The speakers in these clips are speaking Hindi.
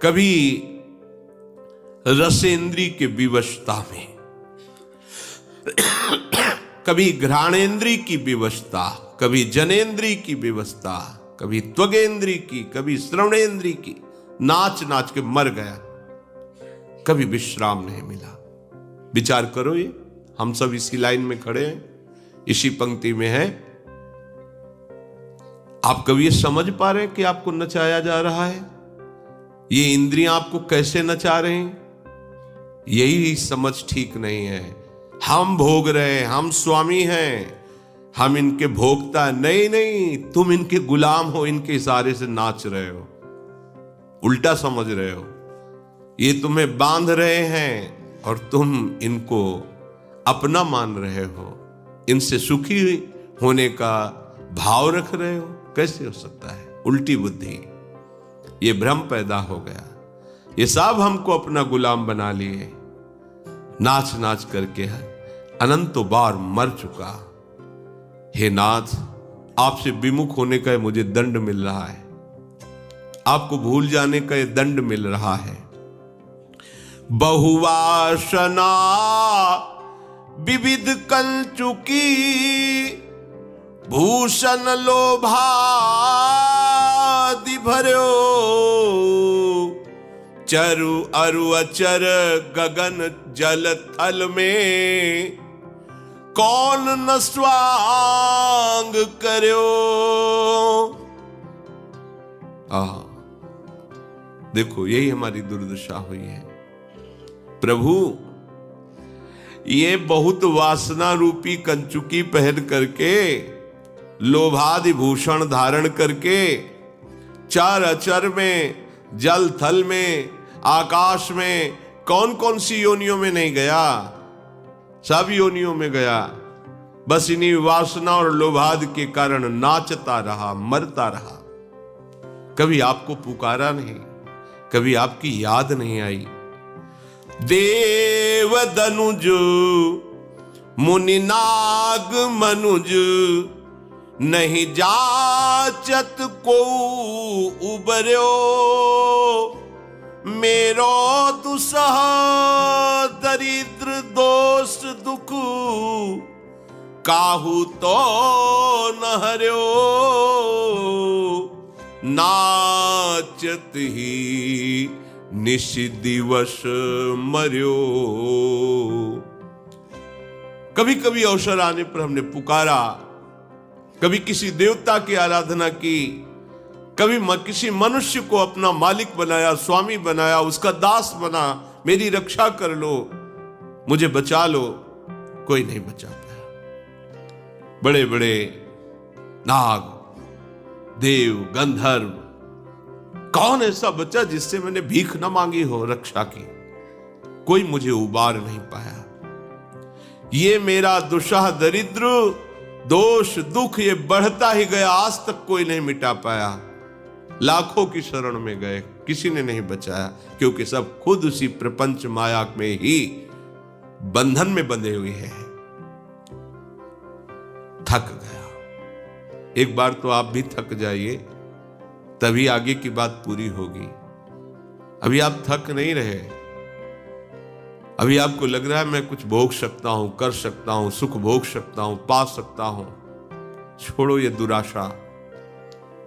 कभी रसेंद्री के विवशता में, कभी घ्राणेंद्री की विवशता, कभी जनेंद्री की विवशता, कभी त्वगेंद्री की, कभी श्रवणेंद्री की, नाच नाच के मर गया, कभी विश्राम नहीं मिला। विचार करो, ये हम सब इसी लाइन में खड़े हैं, इसी पंक्ति में हैं। आप कभी ये समझ पा रहे हैं कि आपको नचाया जा रहा है? ये इंद्रियां आपको कैसे नचा रहे हैं? यही समझ ठीक नहीं है। हम भोग रहे हैं, हम स्वामी हैं, हम इनके भोक्ता। नहीं नहीं, तुम इनके गुलाम हो, इनके इशारे से नाच रहे हो, उल्टा समझ रहे हो। ये तुम्हें बांध रहे हैं और तुम इनको अपना मान रहे हो, इनसे सुखी होने का भाव रख रहे हो। कैसे हो सकता है? उल्टी बुद्धि, ये भ्रम पैदा हो गया। ये सब हमको अपना गुलाम बना लिए, नाच नाच करके अनंतों बार मर चुका। हे नाथ, आपसे विमुख होने का मुझे दंड मिल रहा है, आपको भूल जाने का ये दंड मिल रहा है। बहुवासना विविध कंचुकी, भूषण लोभादि भर्यो, चरु अरु अचर गगन जल थल में, कौन न स्वांग कर्यो। देखो, यही हमारी दुर्दशा हुई है। प्रभु, ये बहुत वासना रूपी कंचुकी पहन करके, लोभादि भूषण धारण करके, चार अचर में, जल थल में, आकाश में, कौन कौन सी योनियों में नहीं गया? सब योनियों में गया। बस इन्हीं वासना और लोभादि के कारण नाचता रहा, मरता रहा। कभी आपको पुकारा नहीं, कभी आपकी याद नहीं आई। देव दनुज मुनि नाग मनुज, नहीं जाचत को उबर्यो, मेरो दुसह दरिद्र दोष दुख, काहू तो न हर्यो, नाचत ही निश दिवस मर्यो। कभी कभी अवसर आने पर हमने पुकारा, कभी किसी देवता की आराधना की, कभी किसी मनुष्य को अपना मालिक बनाया, स्वामी बनाया, उसका दास बना, मेरी रक्षा कर लो, मुझे बचा लो। कोई नहीं बचा पाया। बड़े बड़े नाग, देव, गंधर्व, कौन ऐसा बचा जिससे मैंने भीख न मांगी हो रक्षा की? कोई मुझे उबार नहीं पाया। ये मेरा दुशाह दरिद्र दोष दुख ये बढ़ता ही गया, आज तक कोई नहीं मिटा पाया। लाखों की शरण में गए, किसी ने नहीं बचाया, क्योंकि सब खुद उसी प्रपंच माया में ही बंधन में बंधे हुए हैं। थक गया। एक बार तो आप भी थक जाइए, तभी आगे की बात पूरी होगी। अभी आप थक नहीं रहे, अभी आपको लग रहा है मैं कुछ भोग सकता हूं, कर सकता हूं, सुख भोग सकता हूं, पा सकता हूं। छोड़ो ये दुराशा।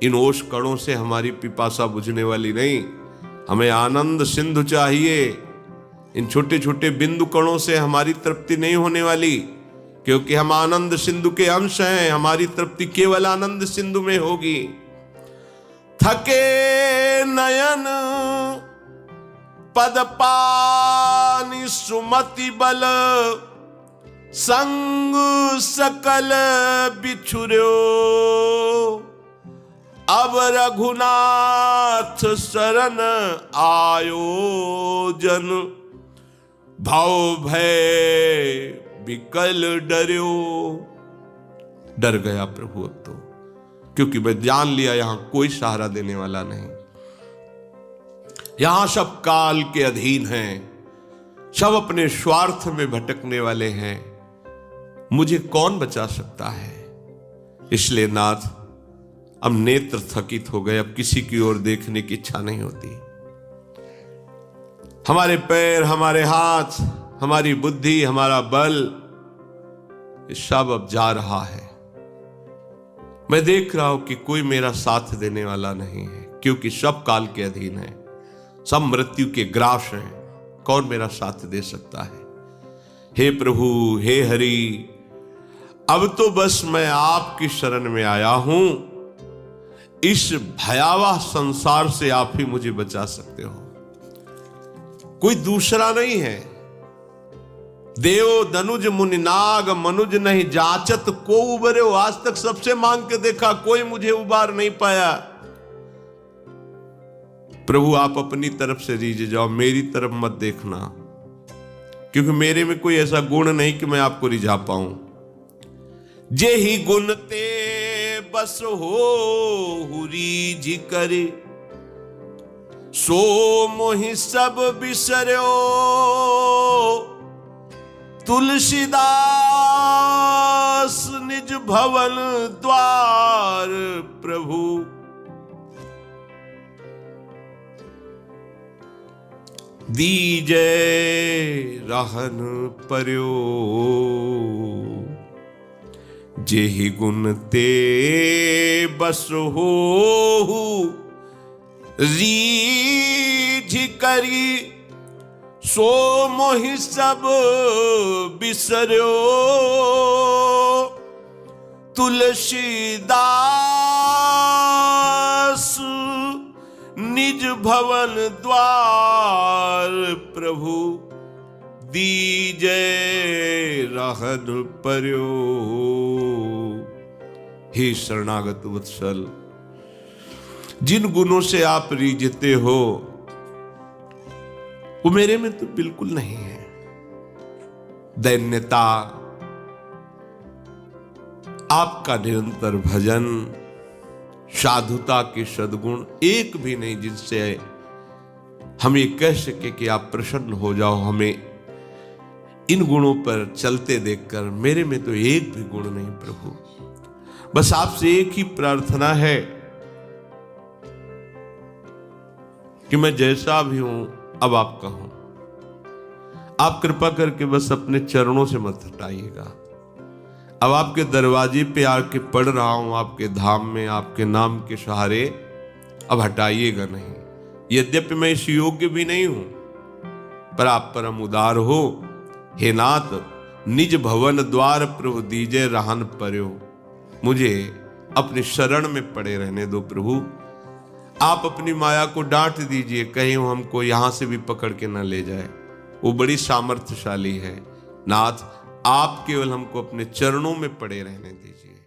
इन ओष कणों से हमारी पिपासा बुझने वाली नहीं, हमें आनंद सिंधु चाहिए। इन छोटे छोटे बिंदु कणों से हमारी तृप्ति नहीं होने वाली, क्योंकि हम आनंद सिंधु के अंश हैं। हमारी तृप्ति केवल आनंद सिंधु में होगी। थके नयन पद पानी सुमति बल, संग सकल बिछुर्यो, अब रघुनाथ शरण आयो जन, भाव भय विकल डर्यो। डर गया प्रभु अब तो, क्योंकि मैं जान लिया यहां कोई सहारा देने वाला नहीं। यहां सब काल के अधीन हैं, सब अपने स्वार्थ में भटकने वाले हैं। मुझे कौन बचा सकता है? इसलिए नाथ, अब नेत्र थकित हो गए, अब किसी की ओर देखने की इच्छा नहीं होती। हमारे पैर, हमारे हाथ, हमारी बुद्धि, हमारा बल, ये सब अब जा रहा है। मैं देख रहा हूं कि कोई मेरा साथ देने वाला नहीं है, क्योंकि सब काल के अधीन है, सब मृत्यु के ग्रास हैं। कौन मेरा साथ दे सकता है? हे प्रभु, हे हरि, अब तो बस मैं आपकी शरण में आया हूं। इस भयावह संसार से आप ही मुझे बचा सकते हो, कोई दूसरा नहीं है। देव दनुज मुनि नाग मनुज नहीं जाचत को उबरे हो। आज तक सबसे मांग के देखा, कोई मुझे उबार नहीं पाया। प्रभु आप अपनी तरफ से रीझ जाओ, मेरी तरफ मत देखना, क्योंकि मेरे में कोई ऐसा गुण नहीं कि मैं आपको रिझा पाऊं। जे ही गुण ते बस हो रीझ करे, सो मोहि सब बिसर्यो। तुलसीदास निज भवन द्वार प्रभु, दीजे रहन पर्यो। जेहि गुण ते बस हो रीझ करी, सो मोहि सब बिसर्यो। तुलसीदास निज भवन द्वार प्रभु, दीजे रहन पर्यो। हे शरणागत वत्सल, जिन गुणों से आप रीझते हो वो मेरे में तो बिल्कुल नहीं है। दैन्यता, आपका निरंतर भजन, साधुता के सद्गुण एक भी नहीं जिनसे हम ये कह सके कि आप प्रसन्न हो जाओ। हमें इन गुणों पर चलते देखकर मेरे में तो एक भी गुण नहीं प्रभु। बस आपसे एक ही प्रार्थना है कि मैं जैसा भी हूं अब आपका हूं। आप कृपा करके बस अपने चरणों से मत हटाइएगा। अब आपके दरवाजे पे आके पढ़ रहा हूं, आपके धाम में, आपके नाम के सहारे। अब हटाइएगा नहीं। यद्यपि मैं इस योग्य भी नहीं हूं, पर आप परम उदार हो। हे नाथ, निज भवन द्वार प्रभु, दीजे रहन पर्यो। मुझे अपनी शरण में पड़े रहने दो प्रभु। आप अपनी माया को डांट दीजिए, कहीं वो हमको यहां से भी पकड़ के न ले जाए। वो बड़ी सामर्थ्यशाली है। नाथ, आप केवल हमको अपने चरणों में पड़े रहने दीजिए।